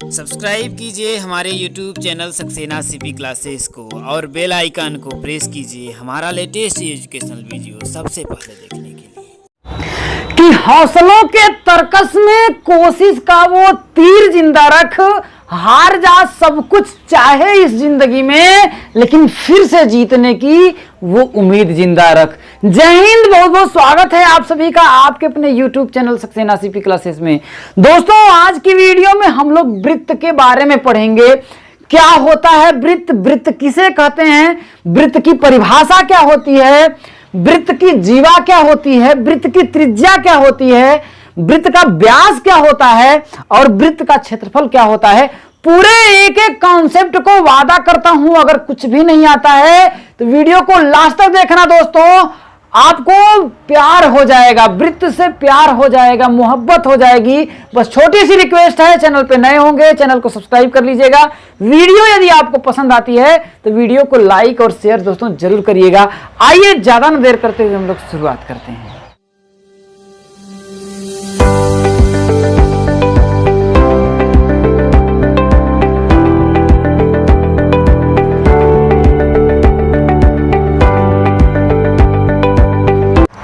Subscribe कीजिए हमारे YouTube channel Saxena CP classes को और बेल आइकन को प्रेस कीजिए हमारा लेटेस्ट एजुकेशनल वीडियो सबसे पहले देखने के लिए। कि हौसलों के तर्कस में कोशिश का वो तीर जिंदा रख, हार जा सब कुछ चाहे इस जिंदगी में, लेकिन फिर से जीतने की वो उम्मीद जिंदा रख। जय हिंद, बहुत बहुत स्वागत है आप सभी का आपके अपने YouTube channel Saxena CP classes में। दोस्तों, आज की वीडियो में हम लोग वृत्त के बारे में पढ़ेंगे। क्या होता है वृत्त, वृत्त किसे कहते हैं, वृत्त की परिभाषा क्या होती है, वृत्त की जीवा क्या होती है, वृत्त की त्रिज्या क्या होती है, वृत्त का व्यास क्या होता है और वृत्त का क्षेत्रफल क्या होता है। पूरे एक एक कॉन्सेप्ट को वादा करता हूं, अगर कुछ भी नहीं आता है तो वीडियो को लास्ट तक देखना दोस्तों, आपको प्यार हो जाएगा, वृत्त से प्यार हो जाएगा, मोहब्बत हो जाएगी। बस छोटी सी रिक्वेस्ट है, चैनल पे नए होंगे चैनल को सब्सक्राइब कर लीजिएगा। वीडियो यदि आपको पसंद आती है तो वीडियो को लाइक और शेयर दोस्तों जरूर करिएगा। आइए ज्यादा न देर करते हुए हम लोग शुरुआत करते हैं।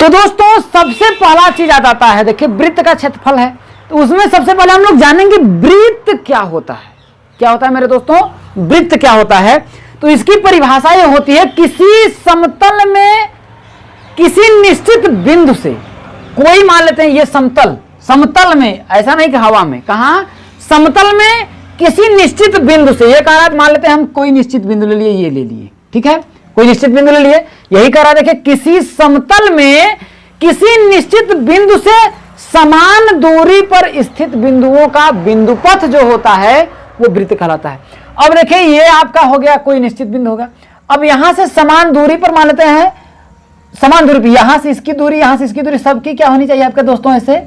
तो दोस्तों, सबसे पहला चीज आ जाता है, देखिए वृत्त का क्षेत्रफल है, तो उसमें सबसे पहले हम लोग जानेंगे वृत्त क्या होता है। क्या होता है मेरे दोस्तों, वृत्त क्या होता है। तो इसकी परिभाषा ये होती है, किसी समतल में किसी निश्चित बिंदु से, कोई मान लेते हैं ये समतल, समतल में, ऐसा नहीं कि हवा में, कहां, समतल में किसी निश्चित बिंदु से, ये कह रहा मान लेते हैं हम कोई निश्चित बिंदु ले लिए, ये ले लिए, ठीक है, कोई निश्चित बिंदु ले लिए, यही कह रहा देखिए किसी समतल में किसी निश्चित बिंदु से समान दूरी पर स्थित बिंदुओं का बिंदुपथ जो होता है वो वृत्त कहलाता है। अब देखिए ये आपका हो गया कोई निश्चित बिंदु होगा। अब यहां से समान दूरी पर मान लेते हैं, समान दूरी पर, यहां से इसकी दूरी, यहां से इसकी दूरी, सबकी क्या होनी चाहिए आपके दोस्तों, ऐसे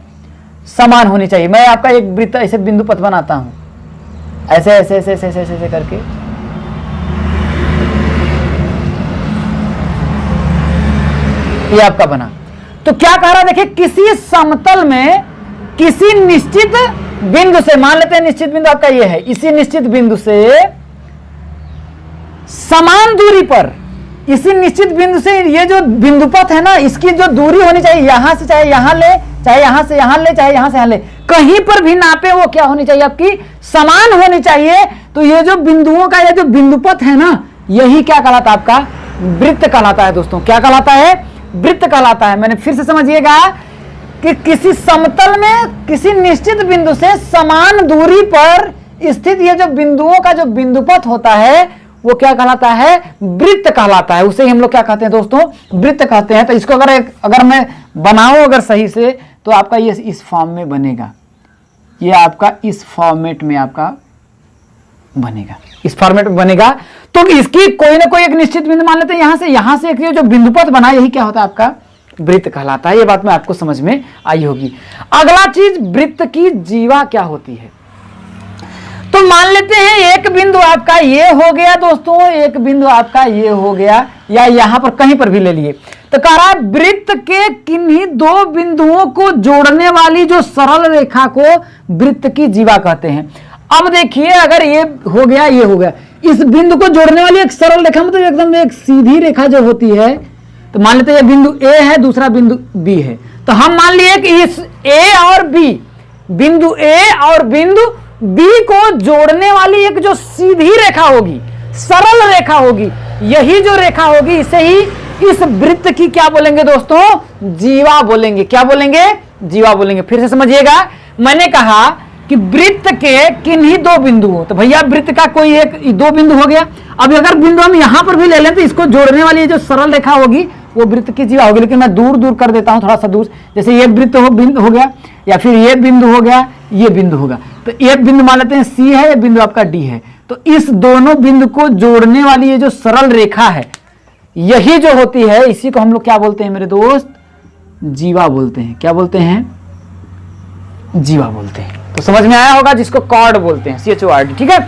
समान होनी चाहिए। मैं आपका एक वृत्त ऐसे बिंदुपथ बनाता हूं, ऐसे ऐसे ऐसे ऐसे ऐसे, ऐसे करके, ये आपका बना। तो क्या कह रहा देखिए, किसी समतल में किसी निश्चित बिंदु से, मान लेते हैं निश्चित बिंदु आपका ये है, इसी निश्चित बिंदु से समान दूरी पर, इसी निश्चित बिंदु से ये जो बिंदुपथ है ना, इसकी जो दूरी होनी चाहिए, यहां से चाहे यहां ले, चाहे यहां से यहां ले, चाहे यहां से यहां ले, कहीं पर भी नापे वो क्या होनी चाहिए आपकी, समान होनी चाहिए। तो ये जो बिंदुओं का ये जो बिंदुपथ है ना, यही क्या कहलाता है आपका, वृत्त कहलाता है दोस्तों। क्या कहलाता है, वृत्त कहलाता है। मैंने फिर से समझिएगा कि किसी समतल में किसी निश्चित बिंदु से समान दूरी पर स्थित ये जो बिंदुओं का जो बिंदुपथ होता है वो क्या कहलाता है, वृत्त कहलाता है। उसे हम लोग क्या कहते हैं दोस्तों, वृत्त कहते हैं। तो इसको अगर मैं बनाऊं अगर सही से, तो आपका ये इस फॉर्म में बनेगा, ये आपका इस फॉर्मेट में आपका बनेगा, इस फॉर्मेट में बनेगा। तो इसकी कोई ना कोई एक निश्चित बिंदु मान लेते हैं, यहां से एक जो बिंदुपथ बना, यही क्या होता है आपका वृत्त कहलाता है। ये बात में आपको समझ में आई होगी। अगला चीज, वृत्त की जीवा क्या होती है। तो मान लेते हैं एक बिंदु आपका ये हो गया दोस्तों, एक बिंदु आपका ये हो गया, या यहां पर कहीं पर भी ले लिए। तो कह रहा वृत्त के किन्हीं दो बिंदुओं को जोड़ने वाली जो सरल रेखा को वृत्त की जीवा कहते हैं। अब देखिए, अगर ये हो गया, ये हो गया, इस बिंदु को जोड़ने वाली एक सरल रेखा, मतलब एकदम एक सीधी रेखा जो होती है, तो मान लेते हैं ये बिंदु ए है, दूसरा बिंदु बी है। तो हम मान लिए कि इस ए और बी, बिंदु ए और बिंदु बी को जोड़ने वाली एक जो सीधी रेखा होगी, सरल रेखा होगी, यही जो रेखा होगी, इसे ही इस वृत्त की क्या बोलेंगे दोस्तों, जीवा बोलेंगे। क्या बोलेंगे, जीवा बोलेंगे। फिर से समझिएगा, मैंने कहा कि वृत्त के किन्हीं दो बिंदु हो, तो भैया वृत्त का कोई एक दो बिंदु हो गया। अब अगर बिंदु हम यहां पर भी ले लें तो इसको जोड़ने वाली जो सरल रेखा होगी वो वृत्त की जीवा होगी। लेकिन मैं दूर दूर कर देता हूं, थोड़ा सा दूर, जैसे ये वृत्त बिंदु हो गया, या फिर ये बिंदु हो गया, ये बिंदु होगा। तो ये बिंदु मान लेते हैं सी है, ये बिंदु आपका डी है। तो इस दोनों बिंदु को जोड़ने वाली ये जो सरल रेखा है, यही जो होती है, इसी को हम लोग क्या बोलते हैं मेरे दोस्त, जीवा बोलते हैं। क्या बोलते हैं, जीवा बोलते हैं। तो समझ में आया होगा, जिसको कॉर्ड बोलते हैं, CHORD, ठीक है।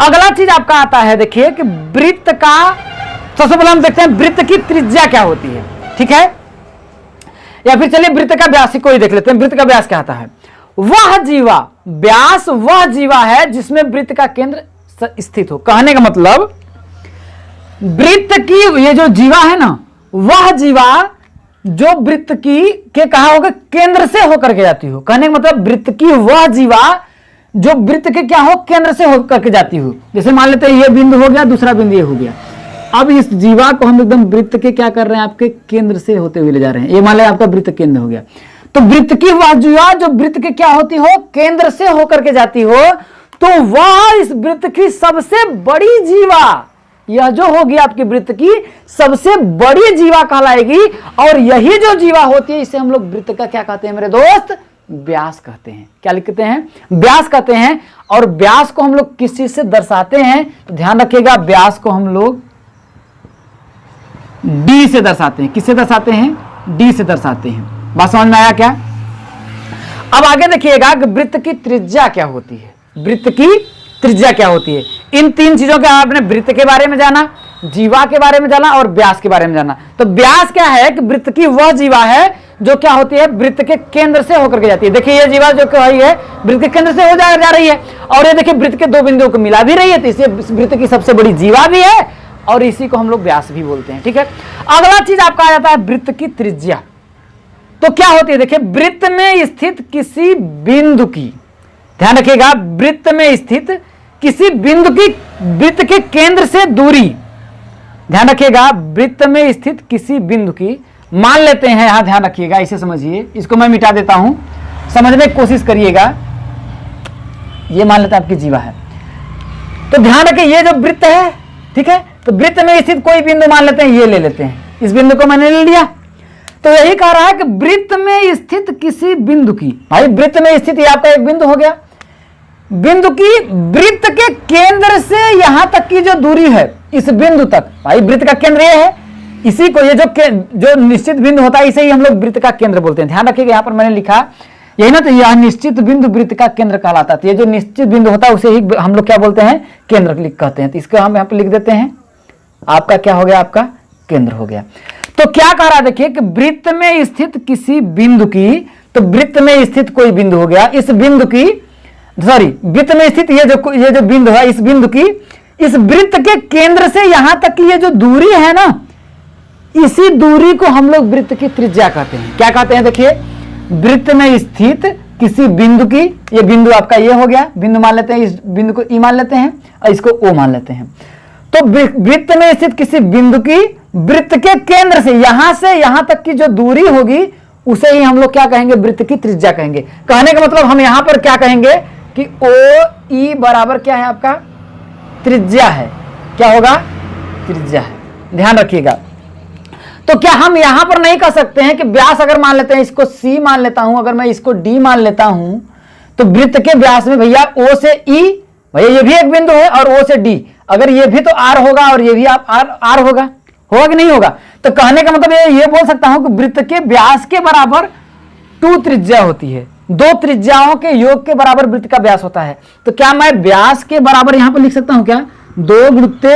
अगला चीज आपका आता है, देखिए कि वृत्त का, सबसे पहले हम देखते हैं वृत्त की त्रिज्या क्या होती है, ठीक है, या फिर चलिए वृत्त का व्यास को ही देख लेते हैं। वृत्त का व्यास क्या आता है, वह जीवा, व्यास वह जीवा है जिसमें वृत्त का केंद्र स्थित हो। कहने का मतलब वृत्त की ये जो जीवा है ना, वह जीवा जो वृत्त की के कहा होगा केंद्र से होकर के जाती हो। कहने का मतलब वृत्त की वह जीवा जो वृत्त के क्या हो, केंद्र से होकर के जाती हो। जैसे मान लेते हैं ये बिंदु हो गया, दूसरा बिंदु ये हो गया। अब इस जीवा को हम एकदम वृत्त के क्या कर रहे हैं, आपके केंद्र से होते हुए ले जा रहे हैं। ये मान लिया आपका वृत्त केंद्र हो गया। तो वृत्त की वह जीवा जो वृत्त के क्या होती हो, केंद्र से होकर के जाती हो, तो वह इस वृत्त की सबसे बड़ी जीवा, यह जो होगी आपकी वृत्त की सबसे बड़ी जीवा कहलाएगी। और यही जो जीवा होती है इसे हम लोग वृत्त का क्या कहते हैं मेरे दोस्त, व्यास कहते हैं। क्या लिखते हैं, व्यास कहते हैं। और व्यास को हम लोग किस चीज से दर्शाते हैं, तो ध्यान रखिएगा, व्यास को हम लोग डी से दर्शाते हैं। किससे दर्शाते हैं, डी से दर्शाते हैं। बात समझ में आया क्या? अब आगे देखिएगा कि वृत्त की त्रिज्या क्या होती है। वृत्त की त्रिज्या क्या होती है, इन तीन चीजों के आपने वृत्त के बारे में जाना, जीवा के बारे में जाना और व्यास के बारे में जाना। तो व्यास क्या है कि वृत्त की वह जीवा है जो क्या होती है, वृत्त के केंद्र से होकर के जाती है। देखिए ये जीवा जो कही है वृत्त के केंद्र से हो जा रही है, और ये देखिए वृत्त के दो बिंदुओं को मिला भी रही है, तो इसे वृत्त की सबसे बड़ी जीवा भी है और इसी को हम लोग व्यास भी बोलते हैं। ठीक है, अगला चीज आपका आ जाता है वृत्त की त्रिज्या। तो क्या होती है, देखिए वृत्त में स्थित किसी बिंदु की, ध्यान रखिएगा, वृत्त में स्थित किसी बिंदु की वृत्त के केंद्र से दूरी, ध्यान रखिएगा, वृत्त में स्थित किसी बिंदु की, मान लेते हैं, यहां ध्यान रखिएगा, इसे समझिए, इसको मैं मिटा देता हूं, समझने की कोशिश करिएगा। ये मान लेते हैं आपकी जीवा है, तो ध्यान रखिए ये जो वृत्त है, ठीक है, तो वृत्त में स्थित कोई बिंदु मान लेते हैं, ये ले लेते हैं, इस बिंदु को मैंने ले लिया। तो यही कह रहा है कि वृत्त में स्थित किसी बिंदु की, भाई वृत्त में स्थित ये आपका एक बिंदु हो गया, बिंदु की वृत्त के केंद्र से यहां तक की जो दूरी है इस बिंदु तक, भाई वृत्त का केंद्र ये है, इसी को ये जो निश्चित बिंदु होता है इसे ही हम लोग वृत्त का केंद्र बोलते हैं। ध्यान रखिएगा, यहां पर मैंने लिखा यही ना, तो यह निश्चित बिंदु वृत्त का केंद्र कहलाता है। तो ये जो निश्चित बिंदु होता है उसे ही हम लोग क्या बोलते हैं, केंद्र कहते हैं। तो इसको हम यहां पर लिख देते हैं, आपका क्या हो गया, आपका केंद्र हो गया। तो क्या कह रहा है, देखिए कि वृत्त में स्थित किसी बिंदु की, तो वृत्त में स्थित कोई बिंदु हो गया, इस बिंदु की, सॉरी वृत्त में स्थित ये जो बिंदु है, इस बिंदु की, इस वृत्त के केंद्र से यहां तक की ये जो दूरी है ना, इसी दूरी को हम लोग वृत्त की त्रिज्या कहते हैं। क्या कहते हैं, देखिए वृत्त में स्थित किसी बिंदु की, ये बिंदु आपका ये हो गया, बिंदु मान लेते हैं, इस बिंदु को ई मान लेते हैं और इसको ओ मान लेते हैं। तो वृत्त में स्थित किसी बिंदु की वृत्त के केंद्र से यहां तक की जो दूरी होगी उसे ही हम लोग क्या कहेंगे, वृत्त की त्रिज्या कहेंगे। कहने का मतलब हम यहां पर क्या कहेंगे कि ओ ई बराबर क्या है, आपका त्रिज्या है। क्या होगा, त्रिज्या है, ध्यान रखिएगा। तो क्या हम यहां पर नहीं कह सकते हैं कि व्यास अगर मान लेते हैं, इसको सी मान लेता हूं, अगर मैं इसको डी मान लेता हूं, तो वृत्त के व्यास में भैया ओ से ई, भैया ये भी एक बिंदु है, और ओ से डी, अगर ये भी तो आर होगा और ये भी आप आर होगा कि नहीं होगा। तो कहने का मतलब ये बोल सकता हूं कि वृत्त के व्यास के बराबर 2 त्रिज्या होती है, 2 त्रिज्याओं के योग के बराबर वृत्त का व्यास होता है। तो क्या मैं व्यास के बराबर यहां पर लिख सकता हूं क्या, 2 गुणित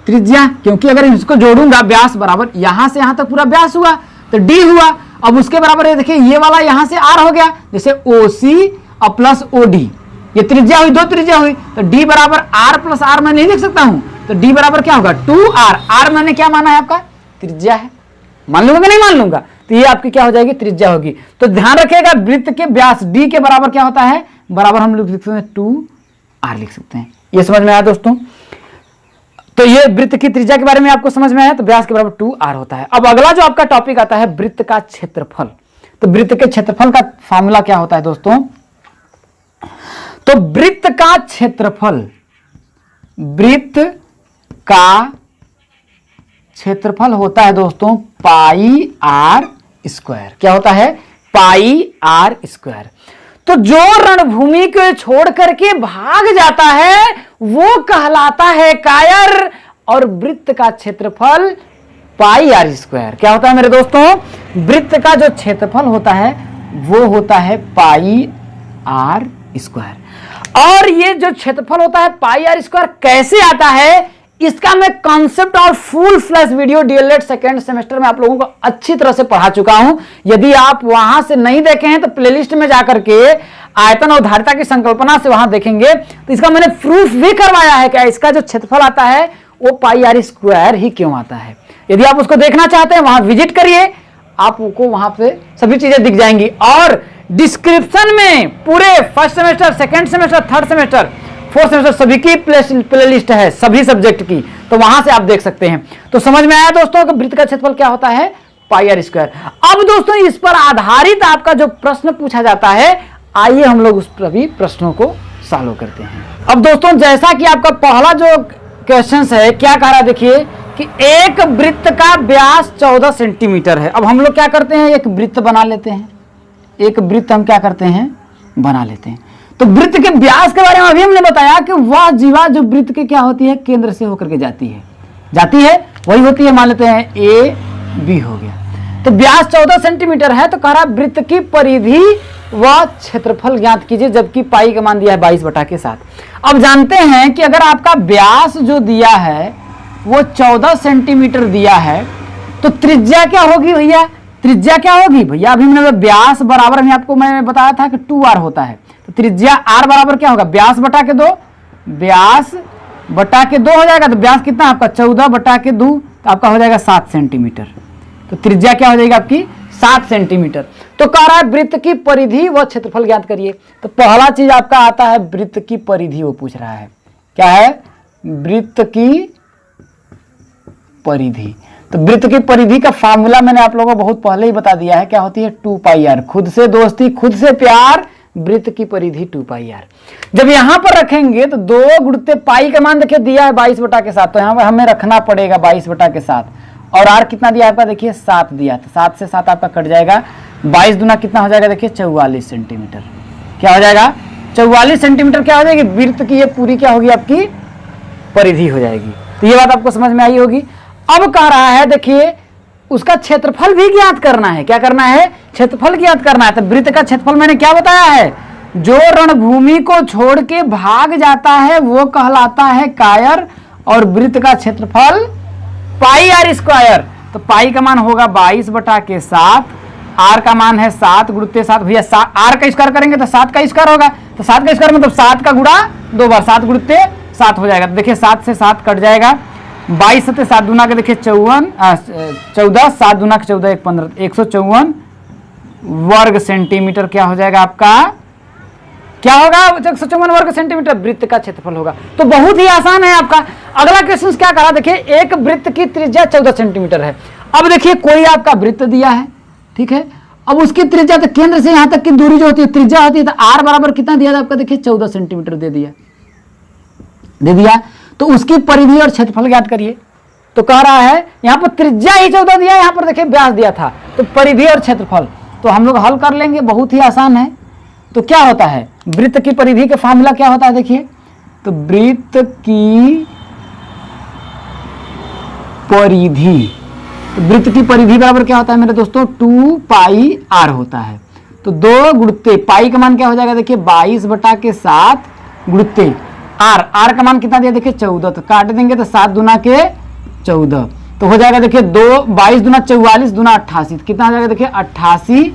त्रिज्या, क्योंकि अगर इसको जोड़ूंगा व्यास बराबर यहां से यहां तक पूरा व्यास हुआ तो डी हुआ, अब उसके बराबर ये देखिए ये वाला यहां से आर हो गया, जैसे ओ सी और प्लस ओ डी, ये त्रिज्या हुई, 2 त्रिज्या हुई, तो डी बराबर आर प्लस आर मैं नहीं लिख सकता हूं, तो डी बराबर क्या होगा 2r, आर मैंने क्या माना है, आपका त्रिज्या है, मान लूंगा कि नहीं मान लूंगा, तो ये आपकी क्या हो जाएगी, त्रिज्या होगी। तो ध्यान रखिएगा वृत्त के व्यास डी के बराबर क्या होता है, बराबर हम लोग लिख सकते हैं 2r लिख सकते हैं। ये समझ में आया दोस्तों, तो ये वृत्त की त्रिज्या के बारे में आपको समझ में आया, तो व्यास के बराबर 2r होता है। अब अगला जो आपका टॉपिक आता है वृत्त का क्षेत्रफल। तो वृत्त के क्षेत्रफल का फॉर्मूला क्या होता है दोस्तों, तो वृत्त का क्षेत्रफल, वृत्त का क्षेत्रफल होता है दोस्तों पाई आर स्क्वायर। क्या होता है, पाई आर स्क्वायर। तो जो रणभूमि को छोड़ करके भाग जाता है वो कहलाता है कायर, और वृत्त का क्षेत्रफल पाई आर स्क्वायर। क्या होता है मेरे दोस्तों, वृत्त का जो क्षेत्रफल होता है वो होता है पाई आर स्क्वायर। और ये जो क्षेत्रफल होता है पाई आर स्क्वायर कैसे आता है, इसका मैं कॉन्सेप्ट और full flash video DElEd second semester में आप लोगों को अच्छी तरह से पढ़ा चुका हूं। यदि आप वहां से नहीं देखे हैं तो प्लेलिस्ट में जाकर के आयतन और धारिता की संकल्पना से वहां देखेंगे। तो इसका मैंने प्रूफ भी करवाया है कि इसका जो क्षेत्रफल आता है वो पाई आर स्क्वायर ही क्यों आता है। यदि आप उसको देखना चाहते हैं वहां विजिट करिए, आपको वहां पे सभी चीजें दिख जाएंगी। और डिस्क्रिप्शन में पूरे first semester, second semester, third semester, fourth semester सभी की प्लेलिस्ट है सभी सब्जेक्ट की, तो वहां से आप देख सकते हैं। तो समझ में आया दोस्तों कि वृत्त का क्षेत्रफल क्या होता है, पाई आर स्क्वायर। अब दोस्तों इस पर आधारित आपका जो प्रश्न पूछा जाता है, आइए हम लोग उस सभी प्रश्नों को सॉल्व करते हैं। अब दोस्तों जैसा कि आपका पहला जो क्वेश्चन है क्या कह रहा है, देखिए कि एक वृत्त का व्यास 14 सेंटीमीटर है। अब हम लोग क्या करते हैं, एक वृत्त बना लेते हैं। एक वृत्त हम क्या करते हैं, बना लेते हैं। तो वृत्त के व्यास के बारे में अभी हमने बताया कि वह जीवा जो वृत्त के क्या होती है, केंद्र से होकर के जाती है वही होती है। मान लेते हैं ए बी हो गया। तो व्यास 14 सेंटीमीटर है, तो कह रहा वृत्त की परिधि व क्षेत्रफल ज्ञात कीजिए, जबकि पाई का मान दिया है 22/7। अब जानते हैं कि अगर आपका व्यास जो दिया है वो 14 सेंटीमीटर दिया है, तो त्रिज्या क्या होगी भैया, त्रिज्या क्या होगी भैया, अभी मैंने व्यास बराबर में आपको मैंने बताया था कि 2r होता है। तो त्रिज्या r बराबर क्या होगा, व्यास बटा के 2, व्यास बटा के 2 हो जाएगा। तो व्यास कितना आपका 14/2, तो आपका हो जाएगा 7 सेंटीमीटर। तो त्रिज्या क्या हो जाएगी आपकी 7 सेंटीमीटर। तो कह रहा है वृत्त की परिधि व क्षेत्रफल ज्ञात करिए। तो पहला चीज आपका आता है वृत्त की परिधि, वो पूछ रहा है क्या है, वृत्त की परिधि। तो वृत्त की परिधि का फार्मूला मैंने आप लोगों को बहुत पहले ही बता दिया है, क्या होती है 2πr। खुद से दोस्ती खुद से प्यार, वृत्त की परिधि 2πr। जब यहां पर रखेंगे तो 2 गुणित पाई का मान देखिए दिया है 22/7, तो यहां पर हमें रखना पड़ेगा 22/7। और r कितना दिया आपका, देखिए 7 दिया, तो 7 से 7 आपका कट जाएगा। 22 दूना कितना हो जाएगा, देखिए 44 सेंटीमीटर। क्या हो जाएगा 44 सेंटीमीटर। क्या हो जाएगी, वृत्त की ये पूरी क्या होगी आपकी परिधि हो जाएगी। तो ये बात आपको समझ में आई होगी। अब कह रहा है देखिए उसका क्षेत्रफल भी ज्ञात करना है। क्या करना है, क्षेत्रफल ज्ञात करना है। तो वृत्त का क्षेत्रफल मैंने क्या बताया है, जो रणभूमि को छोड़ के भाग जाता है वो कहलाता है कायर, और वृत्त का क्षेत्रफल पाई आर स्क्वायर। तो पाई का मान होगा 22/7, आर का मान है 7 × 7। भैया आर का स्क्वायर करेंगे तो 7 का स्क्वायर होगा, तो 7 का स्क्वायर मतलब 7 का गुणा 2 बार, 7 × 7 हो जाएगा। तो देखिए 7 से 7 कट जाएगा, 22 से 7 दूना के देखिए 14, 7 दूना के 14, 1 15, 154 वर्ग सेंटीमीटर क्या हो जाएगा आपका, क्या होगा 154 वर्ग सेंटीमीटर वृत्त का क्षेत्रफल होगा। तो बहुत ही आसान है आपका। अगला क्वेश्चन क्या करा, देखिए एक वृत्त की त्रिज्या 14 सेंटीमीटर है। अब देखिए कोई आपका वृत्त दिया है, ठीक है। अब उसकी त्रिज्या तो केंद्र से यहां तक की दूरी जो होती है त्रिज्या होती है, तो r बराबर कितना दिया था आपका, देखिए 14 सेंटीमीटर दे दिया। तो उसकी परिधि और क्षेत्रफल ज्ञात करिए। तो कह रहा है यहां पर त्रिज्या ही 14 दिया, यहां पर देखिए व्यास दिया था, तो परिधि और क्षेत्रफल तो हम लोग हल कर लेंगे, बहुत ही आसान है। तो क्या होता है वृत्त की परिधि का फार्मूला क्या होता है, देखिए तो वृत्त की परिधि, तो वृत्त की परिधि बराबर क्या होता है मेरे दोस्तों 2πr होता है। तो 2 गुणित पाई का मान क्या हो जाएगा, देखिए 22/7 गुणित r का मान कितना दिया, देखिए 14, तो काट देंगे तो 7 दूना के 14, तो हो जाएगा देखिए 22 दूना 44 दूना 88, कितना हो जाएगा देखिए 88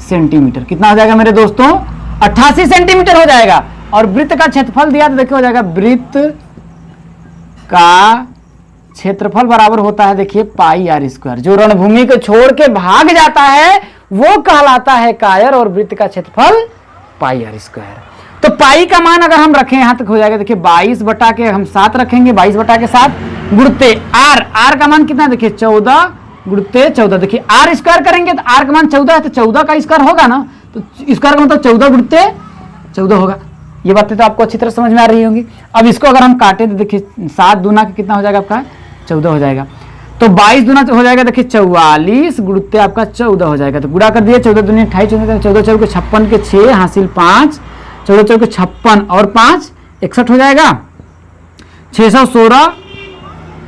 सेंटीमीटर। कितना हो जाएगा मेरे दोस्तों 88 सेंटीमीटर हो जाएगा। और वृत्त का क्षेत्रफल दिया तो देखिए हो जाएगा वृत्त का क्षेत्रफल बराबर होता है देखिए पाई आर स्क्वायर। जो रणभूमि को छोड़ के भाग जाता है वो कहलाता है कायर, और वृत्त का क्षेत्रफल पाई आर स्क्वायर। तो पाई का मान अगर हम रखें यहां तक हो जाएगा देखिए 22 बटा के हम 7 रखेंगे, 22/7 गुणते आर का मान कितना देखिए 14 गुणते 14, देखिए आर स्क्वायर करेंगे तो आर का मान 14 है, तो 14 का स्क्वायर होगा ना, तो स्क्वायर का मतलब 14 गुणते 14 होगा। ये बातें तो आपको अच्छी तरह समझ में आ रही होंगी। अब इसको अगर हम काटे तो देखिए 7 दूना के कितना हो जाएगा आपका 14 हो जाएगा। तो 22 दूना हो जाएगा देखिए 44 गुणते आपका 14 हो जाएगा। तो गुणा कर दिए 14 दूनी 28, 14 चौक 56 के 6 हासिल 5, 14 चौक 56 और 5 61 हो जाएगा। 616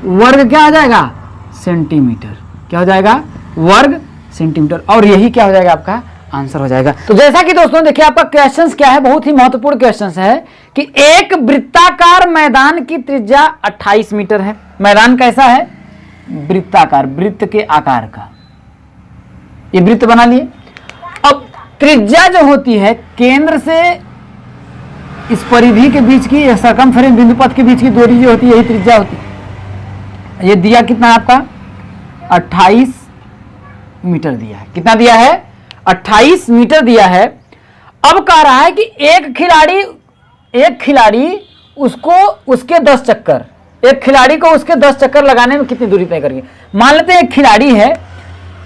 वर्ग क्या हो जाएगा सेंटीमीटर, क्या हो जाएगा वर्ग सेंटीमीटर। और यही क्या हो जाएगा आपका आंसर हो जाएगा। तो जैसा कि दोस्तों देखिए आपका क्वेश्चंस क्या है, बहुत ही महत्वपूर्ण क्वेश्चंस है कि एक वृत्ताकार मैदान की त्रिज्या 28 मीटर है। मैदान कैसा है? वृत्ताकार, वृत्त के आकार का। ये वृत्त बना लिए। अब त्रिज्या जो होती है केंद्र से इस परिधि के बीच की, सरकमफेरेंस बिंदुपथ के बीच की दूरी जो होती है, यही त्रिज्या होती है। ये दिया कितना आपका? 28 मीटर दिया है। कितना दिया है? 28 मीटर दिया है। अब कह रहा है कि एक खिलाड़ी उसको उसके 10 चक्कर, एक खिलाड़ी को उसके 10 चक्कर लगाने में कितनी दूरी तय करेंगे। मान लेते हैं एक खिलाड़ी है,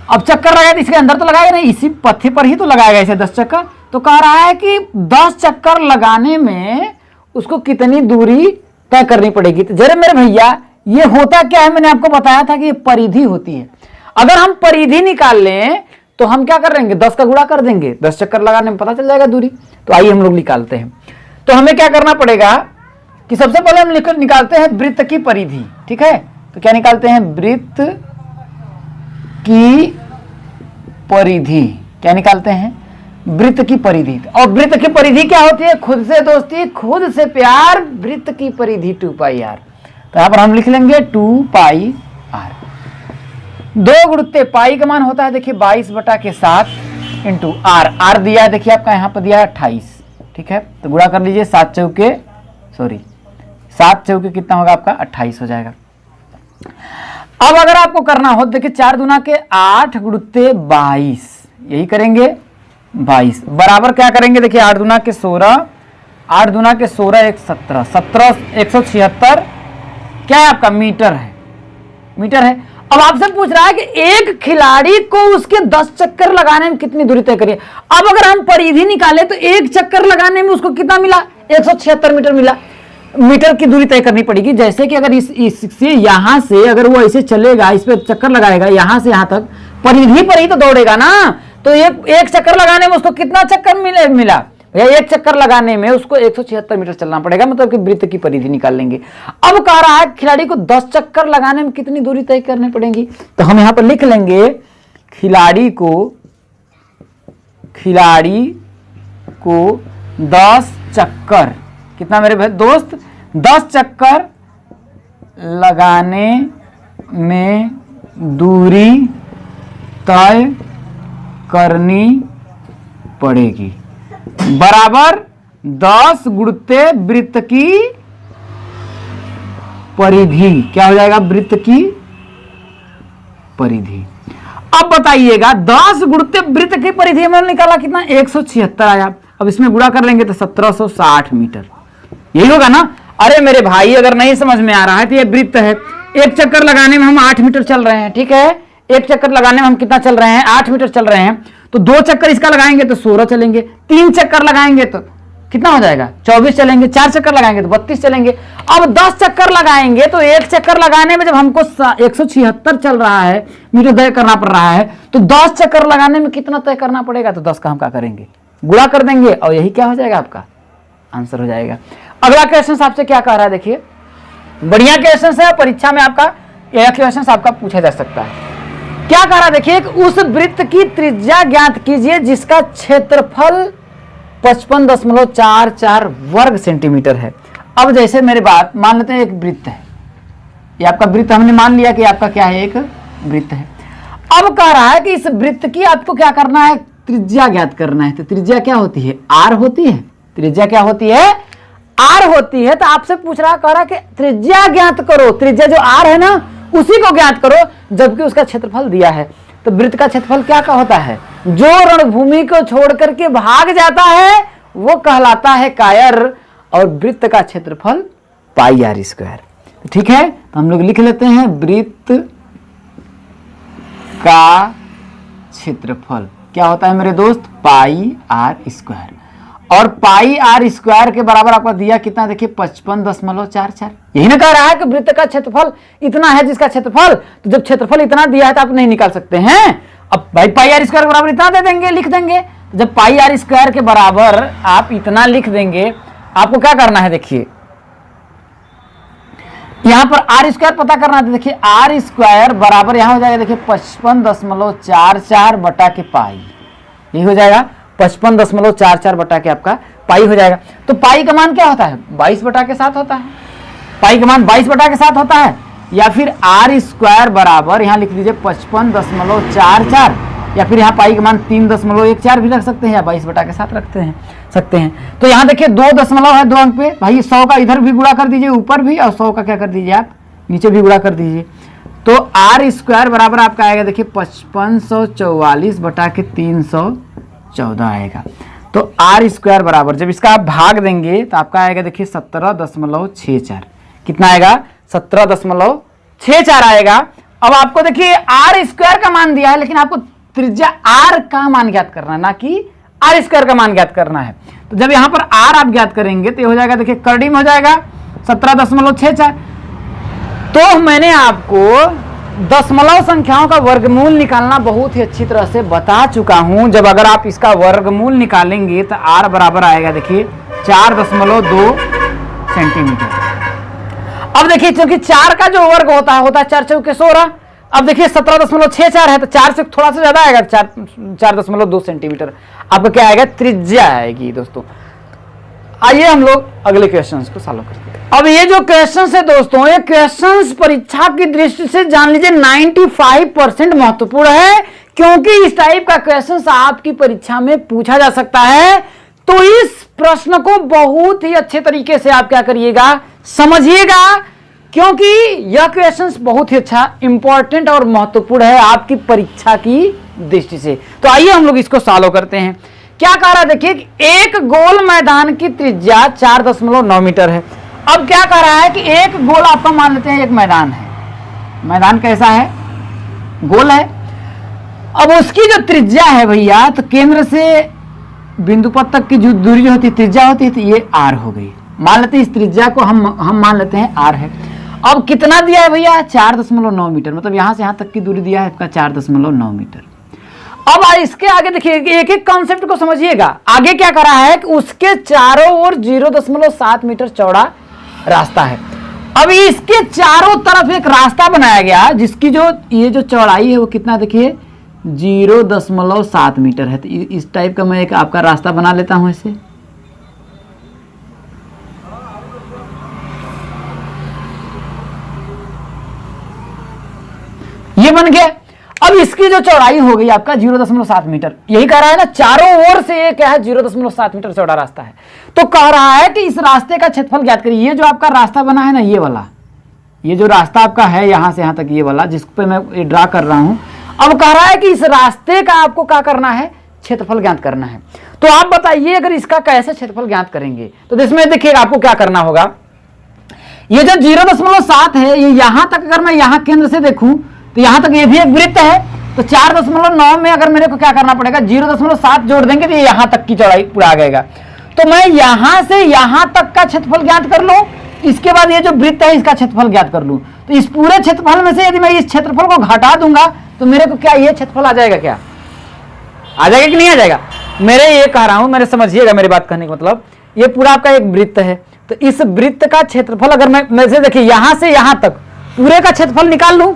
अब चक्कर लगाए तो इसके अंदर तो लगाएगा नहीं, इसी पत्थर पर ही तो लगाएगा इसे 10 चक्कर। तो कह रहा है कि 10 चक्कर लगाने में उसको कितनी दूरी तय करनी पड़ेगी। तो जरा मेरे भैया ये होता क्या है, मैंने आपको बताया था कि ये परिधि होती है। अगर हम परिधि निकाल लें तो हम क्या कर देंगे? 10 का गुणा कर देंगे, 10 चक्कर लगाने में पता चल जाएगा दूरी। तो आइए हम लोग निकालते हैं। तो हमें क्या करना पड़ेगा कि सबसे पहले हम निकालते हैं वृत्त की परिधि। ठीक है, तो क्या निकालते हैं? वृत्त की परिधि। क्या निकालते हैं? वृत्त की परिधि। और वृत्त की परिधि क्या होती है? खुद से दोस्ती, खुद से प्यार, वृत्त की परिधि 2πr। तो यहां पर हम लिख लेंगे 2πr। 2 गुणित पाई का मान होता है देखिए 22/7 इंटू आर। आर दिया है देखिए आपका यहां पर दिया है 28। ठीक है, तो गुणा कर लीजिए 7 चौके कितना होगा आपका? 28 हो जाएगा। अब अगर आपको करना हो देखिए 4 दूना के 8 गुणित 22, यही करेंगे 22 बराबर क्या करेंगे? देखिए 8 दूना के 16, 8 दूना के 16 1 17, 17 176 क्या है आपका? मीटर है, मीटर है। अब आपसे पूछ रहा है कि एक खिलाड़ी को उसके 10 चक्कर लगाने में कितनी दूरी तय करिए। अब अगर हम परिधि निकाले तो एक चक्कर लगाने में उसको कितना मिला? 176 मीटर मिला। मीटर की दूरी तय करनी पड़ेगी। जैसे कि अगर इससे यहां से अगर वो ऐसे चलेगा, इस पे चक्कर लगाएगा यहां से यहां तक, परिधि पर ही तो दौड़ेगा ना। तो एक चक्कर लगाने में उसको कितना चक्कर मिला भैया? एक चक्कर लगाने में उसको 176 मीटर चलना पड़ेगा, मतलब कि वृत्त की परिधि निकाल लेंगे। अब कह रहा है खिलाड़ी को 10 चक्कर लगाने में कितनी दूरी तय करनी पड़ेगी। तो हम यहां पर लिख लेंगे खिलाड़ी को 10 चक्कर, कितना मेरे भाई दोस्त? 10 चक्कर लगाने में दूरी तय करनी पड़ेगी बराबर 10 गुणित वृत्त की परिधि। क्या हो जाएगा? वृत्त की परिधि। अब बताइएगा 10 गुणित वृत्त की परिधि हमने निकाला कितना? 176 आया। अब इसमें गुणा कर लेंगे तो 1760 मीटर, यही होगा ना। अरे मेरे भाई अगर नहीं समझ में आ रहा है तो ये वृत्त है, एक चक्कर लगाने में हम 8 मीटर चल रहे हैं। ठीक है, एक चक्कर लगाने में हम कितना चल रहे हैं? 8 मीटर चल रहे हैं। तो 2 चक्कर इसका लगाएंगे तो 16 चलेंगे, 3 चक्कर लगाएंगे तो कितना हो जाएगा? 24 चलेंगे, 4 चक्कर लगाएंगे तो 32 चलेंगे। अब 10 चक्कर लगाएंगे तो एक चक्कर लगाने में जब हमको 176 चल रहा है मीटर तय करना पड़ रहा है, तो 10 चक्कर लगाने में कितना तय करना पड़ेगा? तो 10 का हम क्या करेंगे? गुणा कर देंगे और यही क्या हो जाएगा? आपका आंसर हो जाएगा। अगला क्वेश्चन आपसे क्या कह रहा है? देखिए बढ़िया क्वेश्चन है, परीक्षा में आपका यह क्वेश्चन आपका पूछा जा सकता है। क्या कह रहा है? देखिए उस वृत्त की त्रिज्या ज्ञात कीजिए जिसका क्षेत्रफल 55.44 वर्ग सेंटीमीटर है। अब जैसे मेरे बात मान लेते हैं एक वृत्त है, ये आपका वृत्त हमने मान लिया कि आपका क्या है? एक वृत्त है। अब कह रहा है कि इस वृत्त की आपको क्या करना है? त्रिज्या ज्ञात करना है। तो त्रिज्या क्या होती है? आर होती है। त्रिज्या क्या होती है? आर होती है। तो आपसे पूछ रहा, कह रहा कि त्रिज्या ज्ञात करो। त्रिज्या जो आर है ना उसी को ज्ञात करो, जबकि उसका क्षेत्रफल दिया है। तो वृत्त का क्षेत्रफल क्या का होता है? जो रणभूमि को छोड़ करके भाग जाता है वो कहलाता है कायर, और वृत्त का क्षेत्रफल πr²। ठीक है, तो हम लोग लिख लेते हैं वृत्त का क्षेत्रफल क्या होता है मेरे दोस्त? πr²। और πr² के बराबर आपका दिया कितना? देखिए 55.44। यही ना कह रहा है कि वृत्त का क्षेत्रफल इतना है जिसका क्षेत्रफल, तो जब क्षेत्रफल इतना दिया है तो आप नहीं निकाल सकते हैं। अब भाई πr² के बराबर इतना दे देंगे, लिख देंगे। जब πr² के बराबर आप इतना लिख देंगे, आपको क्या करना है? देखिए यहां पर r² पता करना है। देखिए r² बराबर यहां हो जाएगा देखिए 55.44 बटा के पाई। यही हो जाएगा 55.44 बटा के आपका पाई हो जाएगा। तो पाई का मान क्या होता है? 22 बटा के 7 होता है। पाई का मान 22 बटा के 7 होता है, या फिर आर स्क्वायर बराबर यहाँ लिख दीजिए 55.44, या फिर यहाँ पाई का मान 3.14 भी रख सकते हैं, या 22 बटा के 7 रखते हैं। तो यहाँ देखिए 2 दशमलव है 2 अंक पे, भाई 100 का इधर भी गुणा कर दीजिए ऊपर भी, और 100 का क्या कर दीजिए आप नीचे भी गुणा कर दीजिए। तो आर स्क्वायर बराबर आपका आएगा देखिए 5544 बटा के 314 आएगा। तो आर स्क्वायर बराबर जब इसका आप भाग देंगे तो आपका आएगा देखिए 17.64। कितना आएगा? 17.64 आएगा। अब आपको देखिए आर स्क्वायर का मान दिया है, लेकिन आपको त्रिज्या आर का मान ज्ञात करना है, ना कि आर स्क्वायर का मान ज्ञात करना है। तो जब यहां पर आर आप ज्ञात करेंगे तो ये हो जाएगा देखिए कर्डिम हो जाएगा 17.64। तो मैंने आपको दशमलव संख्याओं का वर्गमूल निकालना बहुत ही अच्छी तरह से बता चुका हूं। जब अगर आप इसका वर्गमूल निकालेंगे तो आर बराबर आएगा देखिए 4.2 सेंटीमीटर। अब देखिए क्योंकि 4 का जो वर्ग होता है 4 चौके 16। अब देखिए 17.64 है तो 4 से थोड़ा सा ज्यादा आएगा, 4.2 सेंटीमीटर आपका क्या आएगा? त्रिज्या आएगी दोस्तों। आइए हम लोग अगले क्वेश्चंस को सॉल्व करते हैं। अब ये जो क्वेश्चंस है दोस्तों, ये क्वेश्चंस परीक्षा की दृष्टि से जान लीजिए 95% महत्वपूर्ण है, क्योंकि इस टाइप का क्वेश्चंस आपकी परीक्षा में पूछा जा सकता है। तो इस प्रश्न को बहुत ही अच्छे तरीके से आप क्या करिएगा? समझिएगा, क्योंकि यह क्वेश्चंस बहुत ही अच्छा इंपॉर्टेंट और महत्वपूर्ण है आपकी परीक्षा की दृष्टि से। तो आइए हम लोग इसको सॉल्व करते हैं। क्या कह रहा है देखिए, एक गोल मैदान की त्रिज्या 4.9 मीटर है। अब क्या कह रहा है कि एक गोल आपका मान लेते हैं एक मैदान है। मैदान कैसा है? गोल है। अब उसकी जो त्रिज्या है भैया, तो केंद्र से बिंदु पथ तक की जो दूरी होती है त्रिज्या होती है, तो ये आर हो गई। मान लेते हैं इस त्रिज्या को हम मान लेते हैं आर है। अब कितना दिया है भैया? 4.9 मीटर, मतलब यहां से यहां तक की दूरी दिया है आपका 4.9 मीटर। अब इसके आगे देखिए एक एक कॉन्सेप्ट को समझिएगा। आगे क्या करा है कि उसके चारों ओर 0.7 मीटर चौड़ा रास्ता है। अब इसके चारों तरफ एक रास्ता बनाया गया जिसकी जो ये जो चौड़ाई है वो कितना देखिए 0.7 मीटर है। तो इस टाइप का मैं एक आपका रास्ता बना लेता हूं इसे। ये बन गया। अब इसकी जो चौड़ाई हो गई आपका 0.7 मीटर। यही कह रहा है ना, चारों ओर से ये क्या है 0.7 मीटर चौड़ा रास्ता है। तो कह रहा है कि इस रास्ते का क्षेत्रफल ज्ञात करिए। ये जो आपका रास्ता बना है ना, ये वाला, ये जो रास्ता आपका है यहां से यहां तक ये वाला, जिस पे मैं ड्रा कर रहा हूं। अब कह रहा है कि इस रास्ते का आपको क्या करना है? क्षेत्रफल ज्ञात करना है। तो आप बताइए अगर इसका कैसे क्षेत्रफल ज्ञात करेंगे? तो इसमें देखिए आपको क्या करना होगा। ये जो 0.7 है, ये यहां तक अगर मैं यहां केंद्र से देखूं तो यहां तक ये भी एक वृत्त है। तो 4.9 में अगर मेरे को क्या करना पड़ेगा? 0.7 जोड़ देंगे तो ये यहां तक की चौड़ाई पूरा आ जाएगा। तो मैं यहां से यहां तक का क्षेत्रफल ज्ञात कर लूं, इसके बाद ये जो वृत्त है इसका क्षेत्रफल ज्ञात कर लूं। तो इस पूरे क्षेत्रफल में से यदि मैं इस क्षेत्रफल को घटा दूंगा तो मेरे को क्या ये क्षेत्रफल आ जाएगा? क्या आ जाएगा कि नहीं आ जाएगा? मेरे ये कह रहा हूं, मेरे समझिएगा मेरी बात कहने का मतलब, ये पूरा आपका एक वृत्त है। तो इस वृत्त का क्षेत्रफल अगर मैं से देखिए यहां से यहां तक पूरे का क्षेत्रफल निकाल लूं,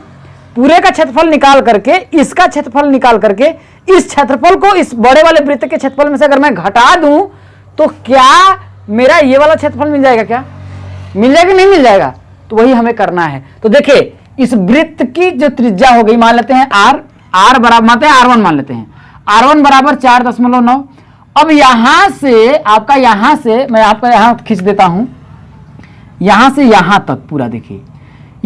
पूरे का क्षेत्रफल निकाल करके इसका क्षेत्रफल निकाल करके इस क्षेत्रफल को इस बड़े वाले वृत्त के क्षेत्रफल में से अगर मैं घटा दूं तो क्या मेरा ये वाला क्षेत्रफल मिल जाएगा? क्या मिल जाएगा? नहीं मिल जाएगा? तो वही हमें करना है। तो देखिए इस वृत्त की जो त्रिज्या हो गई, मान लेते हैं आर बराबर मानते हैं R1 मान लेते हैं, R1 बराबर 4.9। अब यहां से आपका यहां से मैं आपका यहां खींच देता हूं, यहां से यहां तक पूरा देखिए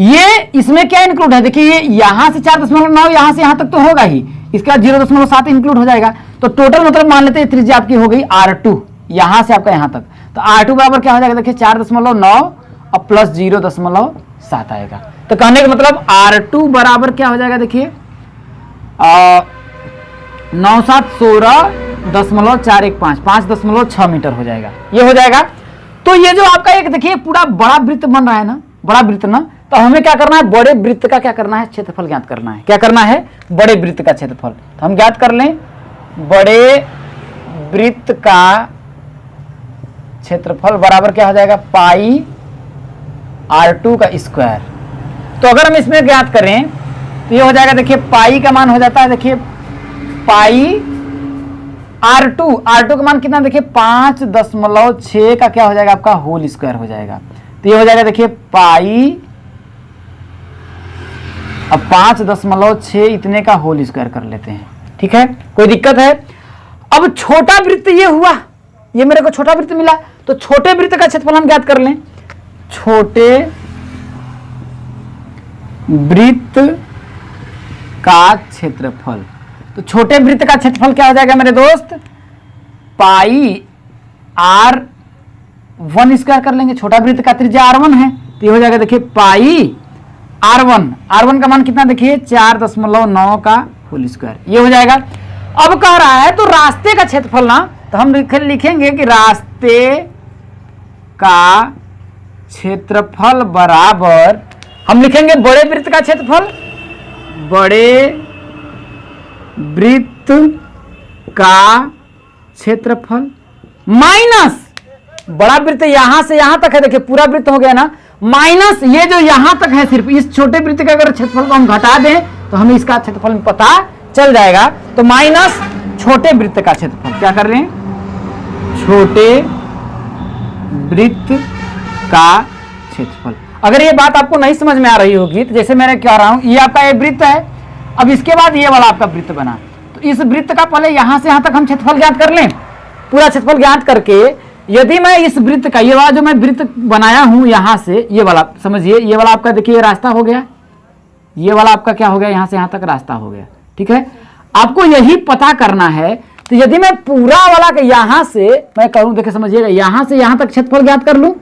ये इसमें क्या इंक्लूड है? देखिए ये यहां से 4.9 यहां से यहां तक तो होगा ही, इसके बाद 0.7 इंक्लूड हो जाएगा। तो टोटल मतलब मान लेते हैं त्रिज्या आपकी हो गई R2, यहां से आपका यहां तक। तो R2 बराबर क्या हो जाएगा? देखिए 4.9 और प्लस 0.7 आएगा। तो कहने का मतलब R2 बराबर क्या हो जाएगा? देखिए 9,716.415 5.6 मीटर हो जाएगा, ये हो जाएगा। तो ये जो आपका एक देखिए पूरा बड़ा वृत्त बन रहा है ना, बड़ा वृत्त ना, तो हमें क्या करना है? बड़े वृत्त का क्या करना है? क्षेत्रफल ज्ञात करना है। क्या करना है? बड़े वृत्त का क्षेत्रफल। तो हम ज्ञात कर लें, बड़े वृत्त का क्षेत्रफल बराबर क्या हो जाएगा? पाई R2 का स्क्वायर। तो अगर हम इसमें ज्ञात करें तो ये हो जाएगा देखिए पाई का मान हो जाता है देखिए पाई R2 का मान कितना देखिए 5.6 का क्या हो जाएगा आपका होल स्क्वायर हो जाएगा। तो ये हो जाएगा देखिए पाई, अब 5.6 इतने का होल स्क्वायर कर लेते हैं, ठीक है, कोई दिक्कत है। अब छोटा वृत्त ये हुआ, ये मेरे को छोटा वृत्त मिला, तो छोटे वृत्त का क्षेत्रफल हम ज्ञात कर लें। छोटे वृत्त का क्षेत्रफल, तो छोटे वृत्त का क्षेत्रफल क्या हो जाएगा मेरे दोस्त, पाई R1 स्क्वायर कर लेंगे। छोटा वृत्त का त्रिज्या R1 है, तो ये हो जाएगा देखिए पाई R1 का मान कितना देखिए 4.9 का होल स्क्वायर, ये हो जाएगा। अब कह रहा है तो रास्ते का क्षेत्रफल ना, तो हम लिखेंगे कि रास्ते का क्षेत्रफल बराबर, हम लिखेंगे बड़े वृत्त का क्षेत्रफल, बड़े वृत्त का क्षेत्रफल माइनस बड़ा वृत्त यहां से यहां तक है, देखिए पूरा वृत्त हो गया ना, माइनस ये जो यहां तक है, सिर्फ इस छोटे वृत्त का अगर क्षेत्रफल को हम घटा दें तो हमें इसका क्षेत्रफल पता चल जाएगा। तो माइनस छोटे वृत्त का क्षेत्रफल, क्या कर रहे हैं, छोटे वृत्त का क्षेत्रफल। अगर ये बात आपको नहीं समझ में आ रही होगी तो जैसे मैंने कह रहा हूं, ये आपका एक वृत्त है, अब इसके बाद ये वाला आपका वृत्त बना, तो इस वृत्त का पहले यहां से यहां तक हम क्षेत्रफल ज्ञात कर लें। पूरा क्षेत्रफल ज्ञात करके यदि मैं इस वृत्त का, ये वाला जो मैं वृत्त बनाया हूं यहां से, ये वाला समझिए, ये वाला आपका देखिए रास्ता हो गया, ये वाला आपका क्या हो गया, यहां से यहां तक रास्ता हो गया, ठीक है। आपको यही पता करना है, तो यदि मैं पूरा वाला का यहां से मैं करूं, देखिए समझिएगा, यहां से यहां तक क्षेत्रफल ज्ञात कर लूं,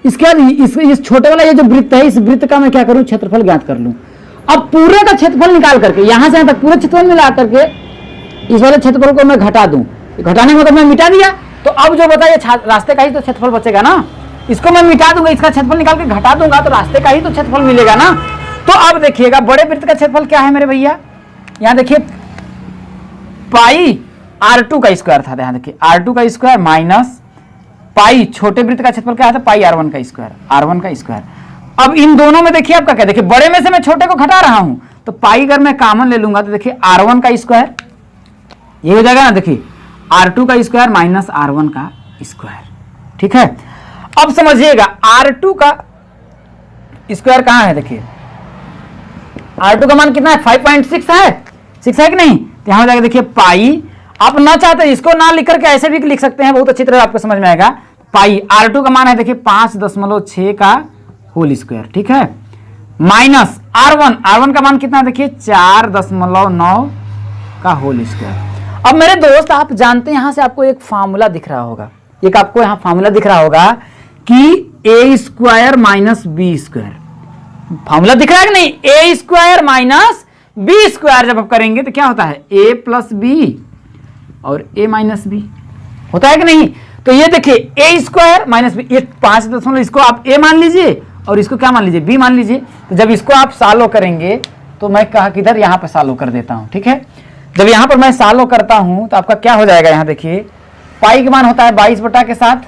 इसके बाद इस छोटे वाला ये जो वृत्त है, इस वृत्त का मैं क्या करूं, क्षेत्रफल ज्ञात कर लूं। अब पूरे का क्षेत्रफल निकाल करके यहां से यहां तक पूरा क्षेत्रफल मिला करके इस वाले क्षेत्रफल को मैं घटा दूं, घटाने में मतलब मैं मिटा दिया, तो अब जो बताइए रास्ते का ही तो क्षेत्रफल बचेगा ना, इसको मैं मिटा दूंगा, इसका क्षेत्रफल निकाल के घटा दूंगा, तो रास्ते का ही तो क्षेत्रफल मिलेगा ना। तो अब देखिएगा बड़े वृत्त का क्षेत्रफल क्या है मेरे भैया, यहां देखिए पाई R2 का स्क्वायर था, यहां देखिए R2 का स्क्वायर माइनस पाई छोटे वृत्त का क्षेत्रफल क्या था, पाई R1 का स्क्वायर। अब इन दोनों में देखिए आपका क्या, देखिए बड़े में से मैं छोटे को घटा रहा हूं, तो पाई अगर मैं कॉमन ले लूंगा तो देखिए R1 का स्क्वायर, ये हो जाएगा ना, देखिए R2 का स्क्वायर माइनस R1 का स्क्वायर, ठीक है। अब समझिएगा R2 का स्क्वायर कहां है, देखिए R2 का मान कितना है, 5.6 है, 6 है कि नहीं, तो यहां हो जाएगा देखिए पाई, आप ना चाहते इसको ना लिख करके ऐसे भी लिख सकते हैं, बहुत अच्छी तरह आपको समझ में आएगा। पाई R2 का मान है देखिए 5.6 का होल स्क्वायर, ठीक है, माइनस R1 का मान कितना है देखिए 4.9 का होल स्क्वायर। अब मेरे दोस्त आप जानते हैं, यहां से आपको एक फार्मूला दिख रहा होगा, एक आपको यहां फार्मूला दिख रहा होगा कि a square minus B square, formula दिख रहा है कि नहीं, a square minus B square जब आप करेंगे तो क्या होता है, a प्लस बी और a माइनस बी होता है कि नहीं। तो ये देखिए a स्क्वायर माइनस बी, ये 5 इसको आप a मान लीजिए और इसको क्या मान लीजिए, b मान लीजिए। तो जब इसको आप सॉल्व करेंगे तो मैं कहा किधर, यहां पर सॉल्व कर देता हूं, ठीक है। जब यहां पर मैं सॉल्व करता हूं तो आपका क्या हो जाएगा, यहां देखिए पाई का मान होता है 22/7,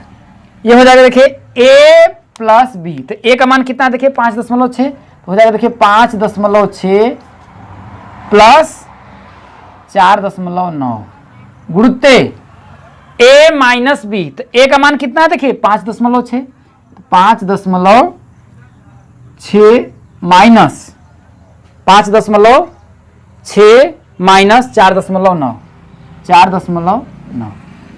ये हो जाएगा देखिए a प्लस बी, तो a का मान कितना देखिए 5.6, तो हो जाएगा देखिए 5.6 प्लस 4.9 गुणुत्ते a माइनस बी, तो a का मान कितना है देखिए 5.6, 5.6 माइनस 5.6 माइनस 4.9।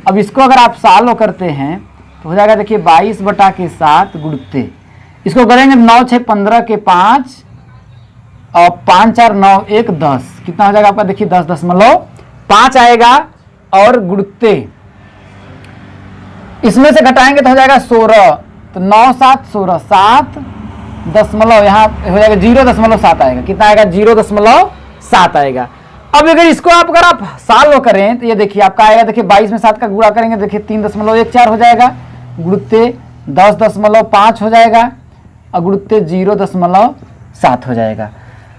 अब इसको अगर आप सॉल्व करते हैं तो हो जाएगा देखिए 22/7 गुणुत्ते, इसको करेंगे 9 6 15 के 5 और 5 4 9 1 10, कितना हो जाएगा आपका देखिए 10.5 आएगा, और गुणुत्ते इसमें से घटाएंगे तो हो जाएगा 16, तो 9 7 16 7 दशमलव, यहाँ हो जाएगा 0.7 आएगा, कितना आएगा 0.7 आएगा। अब अगर इसको अगर आप सॉल्व करें तो ये देखिए आपका आएगा, देखिए 22 में 7 का गुणा करेंगे देखिए 3.14 हो जाएगा, गुणुत्ते 10.5 हो जाएगा, और गुणुत्ते 0.7 हो जाएगा।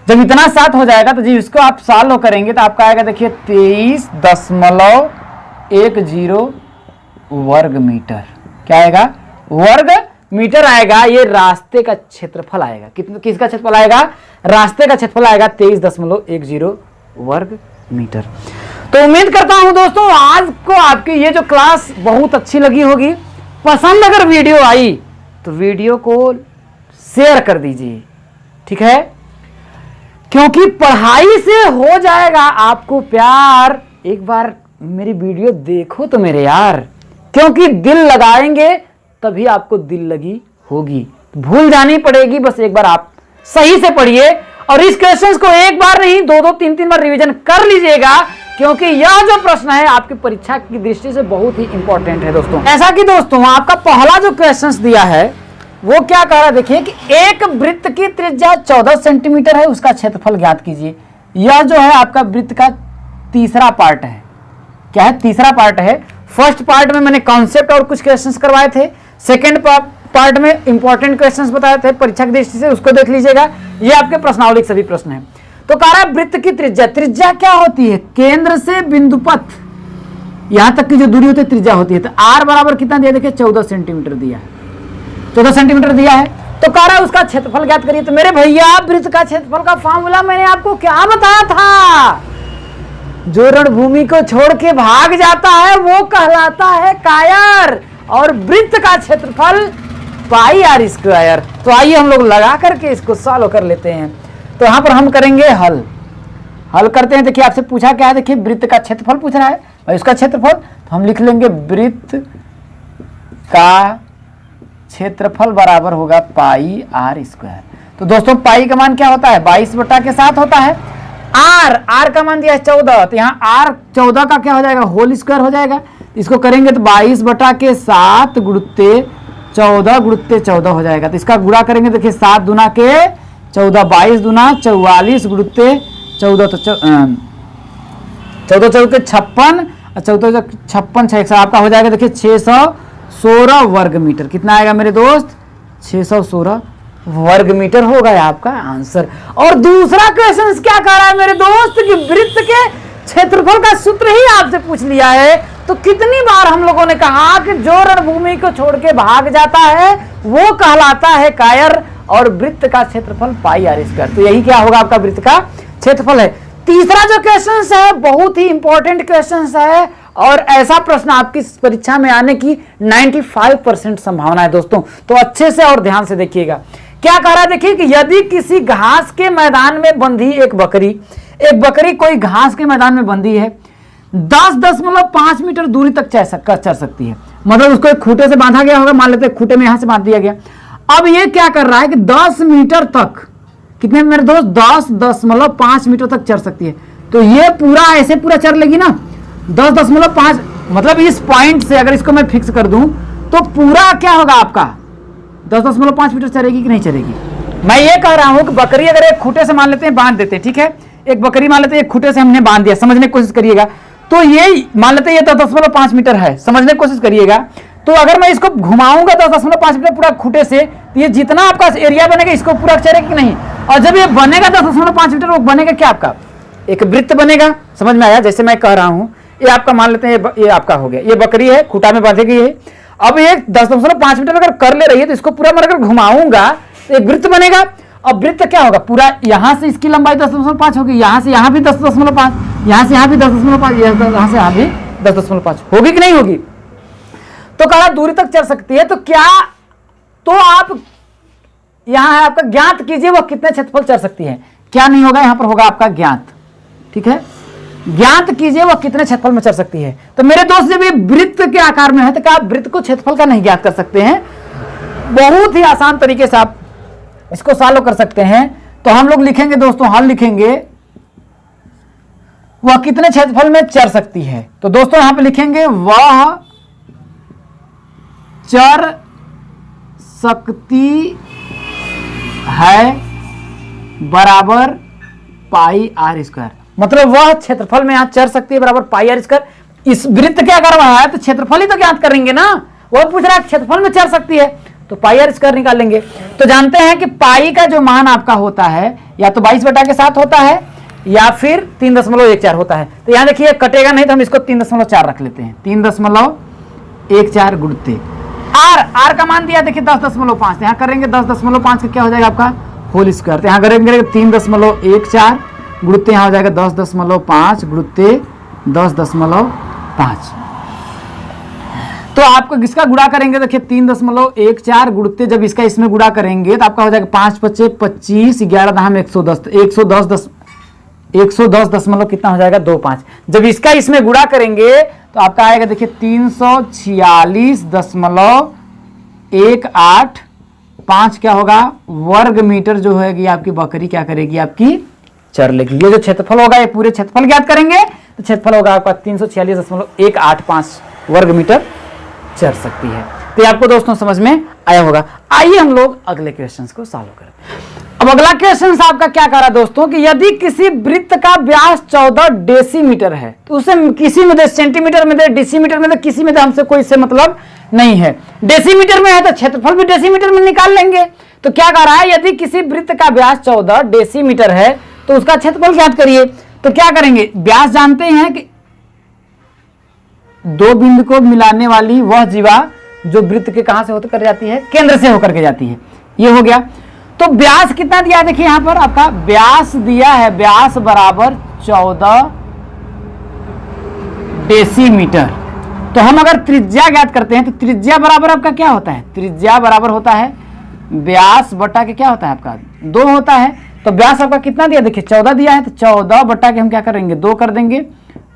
जब इतना 7 हो जाएगा तो जी इसको आप सॉल्व करेंगे तो आपका आएगा देखिए 23.10 वर्ग मीटर, क्या आएगा, वर्ग मीटर आएगा। ये रास्ते का क्षेत्रफल आएगा, किसका क्षेत्रफल आएगा, रास्ते का क्षेत्रफल आएगा 23.10 वर्ग मीटर। तो उम्मीद करता हूं दोस्तों आज को आपकी ये जो क्लास बहुत अच्छी लगी होगी। पसंद अगर वीडियो आई तो वीडियो को शेयर कर दीजिए, ठीक है, क्योंकि पढ़ाई से हो जाएगा आपको प्यार। एक बार मेरी वीडियो देखो तो मेरे यार, क्योंकि दिल लगाएंगे तभी आपको दिल लगी होगी। भूल जानी पड़ेगी, बस एक बार आप सही से पढ़िए और इस क्वेश्चंस को एक बार नहीं 2-2 3-3 बार रिवीजन कर लीजिएगा, क्योंकि यह जो प्रश्न है आपकी परीक्षा की दृष्टि से बहुत ही इंपॉर्टेंट है दोस्तों। ऐसा कि दोस्तों आपका पहला जो क्वेश्चंस दिया है वो क्या कह रहा है, देखिए कि एक वृत्त की त्रिज्या 14 सेंटीमीटर है, उसका क्षेत्रफल ज्ञात कीजिए। यह जो है आपका वृत्त का तीसरा पार्ट है। क्या है? तीसरा पार्ट है। फर्स्ट पार्ट में मैंने कॉन्सेप्ट और कुछ क्वेश्चंस करवाए थे, सेकंड पार्ट में इंपॉर्टेंट क्वेश्चंस बताए थे परीक्षा की दृष्टि से, उसको देख लीजिएगा। ये आपके प्रश्नावली के सभी प्रश्न हैं। तो कह रहा है वृत्त की त्रिज्या, त्रिज्या क्या होती है? केंद्र से बिंदु पथ यहां तक की जो दूरी होती है त्रिज्या होती है। तो आर बराबर कितना दिया? देखिए 14 सेंटीमीटर दिया है, 14 सेंटीमीटर दिया है। तो कह रहा है उसका क्षेत्रफल ज्ञात करिए। तो मेरे भैया वृत्त का क्षेत्रफल का फॉर्मूला मैंने आपको क्या बताया था? जो रणभूमि को छोड़ के भाग जाता है वो कहलाता है कायर, और वृत्त का क्षेत्रफल पाई आर स्क्वायर। तो आइए हम लोग लगा करके इसको सॉल्व कर लेते हैं। तो यहां पर हम करेंगे हल करते हैं। देखिए आपसे पूछा क्या है, देखिए वृत्त का क्षेत्रफल पूछ रहा है और इसका क्षेत्रफल, तो हम लिख लेंगे वृत्त का क्षेत्रफल बराबर होगा पाई आर स्क्वायर। तो दोस्तों पाई का मान क्या होता है? 22/7 होता है। आर का मान दिया है 14, तो यहाँ आर 14 का क्या हो जाएगा? होल स्क्वायर हो जाएगा। इसको करेंगे तो 22/7 गुणुत्ते 14 गुणुत्ते 14 हो जाएगा। तो इसका गुणा करेंगे, देखिए 7 दूना के 14, 22 दूना 44 गुणुत्ते 14, तो 14 चौके 56 और 14 56 6 आपका हो जाएगा। देखिए 616 वर्ग मीटर। कितना आएगा मेरे दोस्त? 616 वर्ग मीटर होगा आपका आंसर। और दूसरा क्वेश्चन क्या कह रहा है मेरे दोस्त कि वृत्त के क्षेत्रफल का सूत्र ही आपसे पूछ लिया है। तो कितनी बार हम लोगों ने कहा कि जो रणभूमि को छोड़ के भाग जाता है वो कहलाता है कायर, और वृत्त का क्षेत्रफल पाई आर स्क्वायर। तो यही क्या होगा? आपका वृत्त का क्षेत्रफल है। तीसरा जो क्वेश्चन है बहुत ही इंपॉर्टेंट क्वेश्चन है, और ऐसा प्रश्न आपकी परीक्षा में आने की 95% संभावना है दोस्तों। तो अच्छे से और ध्यान से देखिएगा क्या कह रहा है। देखिए कि यदि किसी घास के मैदान में बंधी एक बकरी कोई घास के मैदान में बंधी है, 10.5 मीटर दूरी तक चल सकती है। मतलब उसको एक खूंटे से बांधा गया होगा, मान लेते हैं खूंटे में यहां से बांध दिया गया। अब ये क्या कर रहा है कि 10 मीटर तक, कितने मेरे दोस्त? 10.5 मीटर तक चढ़ सकती है। तो ये पूरा ऐसे पूरा चढ़ लेगी ना 10.5, मतलब इस पॉइंट से अगर इसको मैं फिक्स कर दूं तो पूरा क्या होगा आपका? 10.5 मीटर चढ़ेगी कि नहीं चढ़ेगी? मैं ये कह रहा हूं कि बकरी अगर एक खूंटे से मान लेते हैं, बांध देते हैं, ठीक है, एक बकरी मान लेते हैं, एक खूंटे से हमने बांध दिया, समझने की कोशिश करिएगा। तो ये मान लेते हैं ये 10.5 मीटर है, समझने की कोशिश करिएगा। तो अगर मैं इसको घुमाऊंगा 10.5 मीटर पूरा खूंटे से, तो ये जितना आपका एरिया बनेगा इसको पूरा चढ़ेगा कि नहीं? और जब ये बनेगा 10.5 मीटर, वो बनेगा क्या? आपका एक वृत्त बनेगा। समझ में आया? जैसे मैं कह रहा हूं, ये आपका मान लेते हैं ये आपका हो गया, ये बकरी है, खूंटा में बांधी गई है। अब ये 10.5 मीटर अगर कर ले रही है तो इसको पूरा मैं अगर घुमाऊंगा तो एक वृत्त बनेगा। अब वृत्त क्या होगा? पूरा यहां से इसकी लंबाई 10.5 होगी, यहां से यहां भी 10.5, यहां से यहां भी 10.5, यहां से यहां भी 10.5 होगी कि नहीं होगी? तो कहा दूरी तक चल सकती है। तो क्या, तो आप यहां है आपका ज्ञात कीजिए वो कितने क्षेत्रफल चल सकती है। क्या नहीं होगा? यहां पर होगा आपका ज्ञात, ठीक है, ज्ञात कीजिए वो कितने क्षेत्रफल में चल सकती है। तो मेरे दोस्त जब ये वृत्त के आकार में है तो क्या आप वृत्त को क्षेत्रफल का नहीं ज्ञात कर सकते हैं? बहुत ही आसान तरीके से आप इसको सॉल्व कर सकते हैं। तो हम लोग लिखेंगे दोस्तों, हल लिखेंगे वह कितने क्षेत्रफल में चल सकती है। तो दोस्तों यहां पे लिखेंगे वह चर सकती है बराबर पाई आर स्क्वायर। मतलब वह क्षेत्रफल में यहां चढ़ सकती है बराबर पाई आर स्क्वायर। इस वृत्त के अगर वहां है तो क्षेत्रफल ही तो ज्ञात करेंगे ना। वो पूछ रहा है क्षेत्रफल में चढ़ सकती है तो पाई आर स्क्वायर निकालेंगे। तो जानते हैं कि पाई का जो मान आपका होता है या तो 22/7 होता है या फिर 3.14 होता है। तो यहां देखिए कटेगा नहीं तो हम इसको 3.4 रख लेते हैं। 3.14 गुणते आर का मान दिया देखिए 10.5, यहां करेंगे 10.5 का क्या हो जाएगा आपका होल स्क्वायर। तो यहां करेंगे 3.14 गुणते यहां हो जाएगा 10.5 गुणते 10.5। तो आपको इसका गुणा करेंगे, देखिए 3.14 गुणते जब इसका इसमें गुणा करेंगे तो आपका हो जाएगा 5 पच्चे 25, 11 दहम 110, 110 दशमलव कितना हो जाएगा 25। जब इसका इसमें गुणा करेंगे तो आपका आएगा देखिए 346.185 क्या होगा वर्ग मीटर जो होगी आपकी बकरी क्या करेगी आपकी चर लेगी। ये जो क्षेत्रफल होगा ये पूरे क्षेत्रफल ज्ञात करेंगे तो क्षेत्रफल होगा आपका 346.185 वर्ग मीटर चर सकती है। तो ये आपको दोस्तों समझ में आया होगा। आइए हम लोग अगले क्वेश्चंस को सॉल्व करते हैं। अब अगला क्वेश्चन आपका क्या कह रहा है दोस्तों कि यदि किसी वृत्त का व्यास 14 डेसीमीटर है तो उसे किसी में दे, सेंटीमीटर में दे, डेसीमीटर में दे, किसी में दे, हमसे कोई इससे मतलब नहीं है। डेसीमीटर में है तो क्षेत्रफल भी डेसीमीटर में निकाल लेंगे। तो क्या कह रहा है यदि किसी वृत्त का व्यास 14 डेसीमीटर है तो उसका क्षेत्रफल ज्ञात करिए। तो क्या करेंगे, व्यास जानते हैं कि दो बिंदु को मिलाने वाली वह जीवा जो वृत्त के कहां से होकर कर जाती है, केंद्र से होकर के जाती है। ये हो गया। तो व्यास कितना दिया है देखिए यहां पर आपका व्यास दिया है, व्यास बराबर 14 डेसीमीटर। तो हम अगर त्रिज्या ज्ञात करते हैं तो त्रिज्या बराबर आपका क्या होता है, त्रिज्या बराबर होता है व्यास बटा के क्या होता है आपका 2 होता है। तो व्यास आपका कितना दिया देखिए 14 दिया है तो 14 बटा के हम क्या करेंगे 2 कर देंगे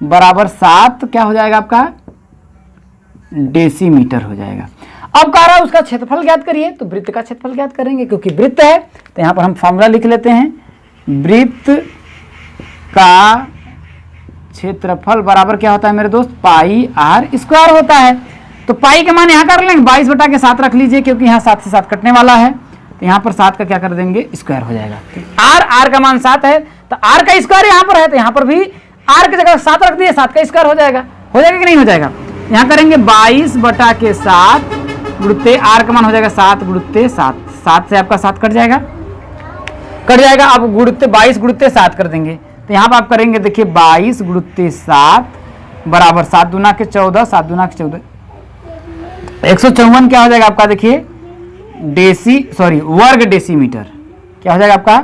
बराबर 7 क्या हो जाएगा आपका डेसीमीटर हो जाएगा। अब कह रहा है उसका क्षेत्रफल ज्ञात करिए। तो वृत्त का क्षेत्रफल ज्ञात करेंगे क्योंकि वृत्त है। तो यहां पर हम फॉर्मूला लिख लेते हैं, वृत्त का क्षेत्रफल बराबर क्या होता है मेरे दोस्त पाई आर स्क्वायर होता है। तो पाई के मान यहां कर लेंगे 22 बटा के 7 रख लीजिए क्योंकि यहां 7 से 7 कटने वाला है। तो यहां पर 7 का क्या कर देंगे स्क्वायर हो जाएगा। आर का मान 7 है तो आर का स्क्वायर यहां पर है तो यहां पर भी आर की जगह 7 रख दिए 7 का स्क्वायर हो जाएगा कि नहीं हो जाएगा। यहां करेंगे 22 बटा के 7 गुणते आर का मान हो जाएगा 7 गुणते 7, 7 से आपका 7 कट जाएगा। अब गुणते 22 गुणते 7 कर देंगे। तो यहां पर आप करेंगे देखिए 22 गुणते 7 बराबर 7 दूना के 14, 7 दूना के 14, 154 क्या हो जाएगा आपका देखिए वर्ग डेसीमीटर। क्या हो जाएगा आपका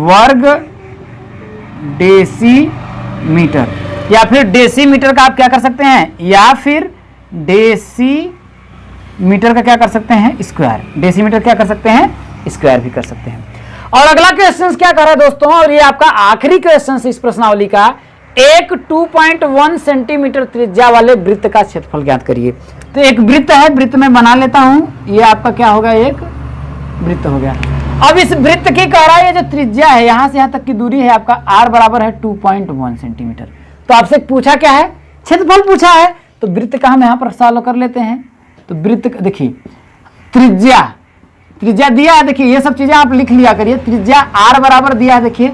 वर्ग डेसीमीटर। या फिर डेसीमीटर का आप क्या कर सकते हैं, या फिर डेसीमीटर का क्या कर सकते हैं स्क्वायर, डेसीमीटर क्या कर सकते हैं स्क्वायर भी कर सकते हैं। और अगला क्वेश्चन क्या कर रहा है दोस्तों, और ये आपका आखिरी क्वेश्चन इस प्रश्नावली का, एक 2.1 सेंटीमीटर त्रिज्या वाले वृत्त का क्षेत्रफल ज्ञात करिए। तो एक वृत्त है, वृत्त में बना लेता हूं, ये आपका क्या होगा एक वृत्त हो गया। अब इस वृत्त की कह रहा है ये जो त्रिज्या है यहां से यहां तक की दूरी है आपका r बराबर है 2.1 सेंटीमीटर। तो आपसे पूछा क्या है, क्षेत्रफल पूछा है। तो वृत्त का हम यहां पर सॉल्व कर लेते हैं। तो वृत्त देखिए त्रिज्या दिया है, देखिए ये सब चीजें आप लिख लिया करिए। त्रिज्या r बराबर दिया है देखिए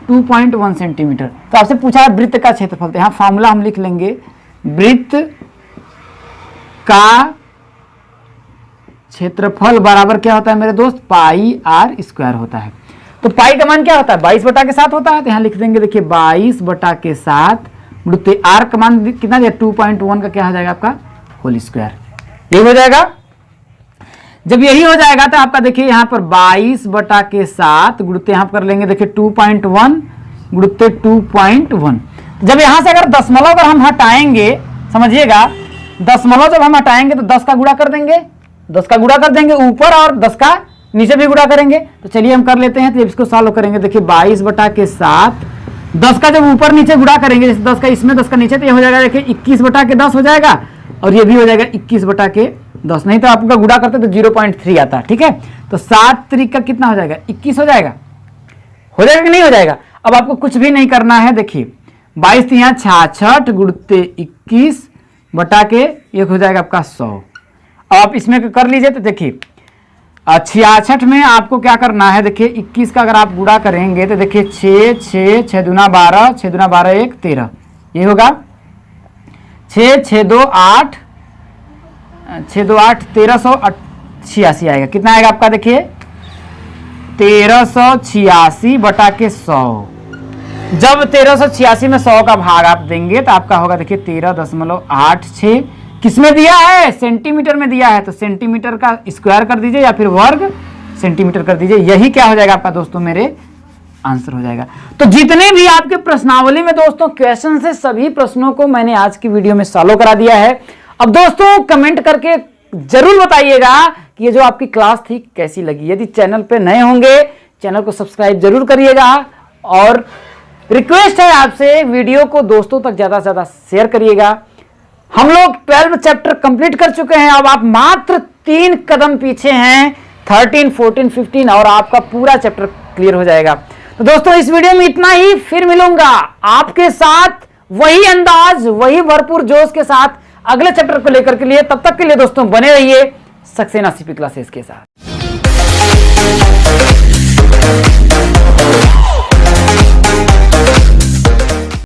2.1 सेंटीमीटर। तो आपसे पूछा है वृत्त का क्षेत्रफल। तो यहां फॉर्मूला हम लिख लेंगे, वृत्त का क्षेत्रफल बराबर क्या होता है मेरे दोस्त पाई आर स्क्वायर होता है। तो पाई का मान क्या होता है 22 बटा के 7 होता है। तो यहां लिख देंगे देखिए 22 बटा के 7 गुणित आर का मान कितना दिया 2.1 का क्या हो जाएगा आपका होल स्क्वायर। ये हो जाएगा। जब यही हो जाएगा तो आपका देखिए यहां पर 22 बटा के 7 गुणित यहां कर लेंगे देखिए 2.1 गुणित 2.1। जब यहां से अगर दशमलव अगर हम हटाएंगे, समझिएगा दशमलव जब हम हटाएंगे तो 10 का गुणा कर देंगे, 10 का गुणा कर देंगे ऊपर और 10 का नीचे भी गुणा करेंगे। तो चलिए हम कर लेते हैं। तो इसको सॉल्व करेंगे देखिए 22 बटा के 7 10 का जब ऊपर नीचे गुणा करेंगे, जैसे 10 का इसमें 10 का नीचे, तो ये हो जाएगा देखिए 21 बटा के 10 हो जाएगा और ये भी हो जाएगा 21 बटा के 10। नहीं तो आपका गुणा करते तो 0.3 आता है। ठीक है, तो 7 त्रिक का कितना हो जाएगा 21 हो जाएगा कि नहीं हो जाएगा। अब आपको कुछ भी नहीं करना है। देखिए 22 यहाँ 66 गुणते 21 बटा के एक हो जाएगा आपका 100। अब आप इसमें कर लीजिए तो देखिए 66 में आपको क्या करना है, देखिए 21 का अगर आप गुणा करेंगे तो देखिए 6 दूना 12, 6 दूना 12 1 13, ये होगा 6 2 8 1386 आएगा। कितना आएगा आपका देखिए 1386 बटा के 100। जब 1386 में 100 का भाग आप देंगे तो आपका होगा देखिए 13.86। किसमें दिया है सेंटीमीटर में दिया है। तो सेंटीमीटर का स्क्वायर कर दीजिए या फिर वर्ग सेंटीमीटर कर दीजिए। यही क्या हो जाएगा आपका दोस्तों मेरे आंसर हो जाएगा। तो जितने भी आपके प्रश्नावली में दोस्तों क्वेश्चन है, सभी प्रश्नों को मैंने आज की वीडियो में सॉल्व करा दिया है। अब दोस्तों कमेंट करके जरूर बताइएगा कि ये जो आपकी क्लास थी कैसी लगी। यदि चैनल पे नए होंगे चैनल को सब्सक्राइब जरूर करिएगा, और रिक्वेस्ट है आपसे वीडियो को दोस्तों तक ज्यादा से ज्यादा शेयर करिएगा। हम लोग 12 चैप्टर कंप्लीट कर चुके हैं, अब आप मात्र 3 कदम पीछे हैं, 13, 14, 15 और आपका पूरा चैप्टर क्लियर हो जाएगा। तो दोस्तों इस वीडियो में इतना ही, फिर मिलूंगा आपके साथ वही अंदाज वही भरपूर जोश के साथ अगले चैप्टर को लेकर के लिए। तब तक के लिए दोस्तों बने रहिए सक्सेना सीपी क्लासेस के साथ।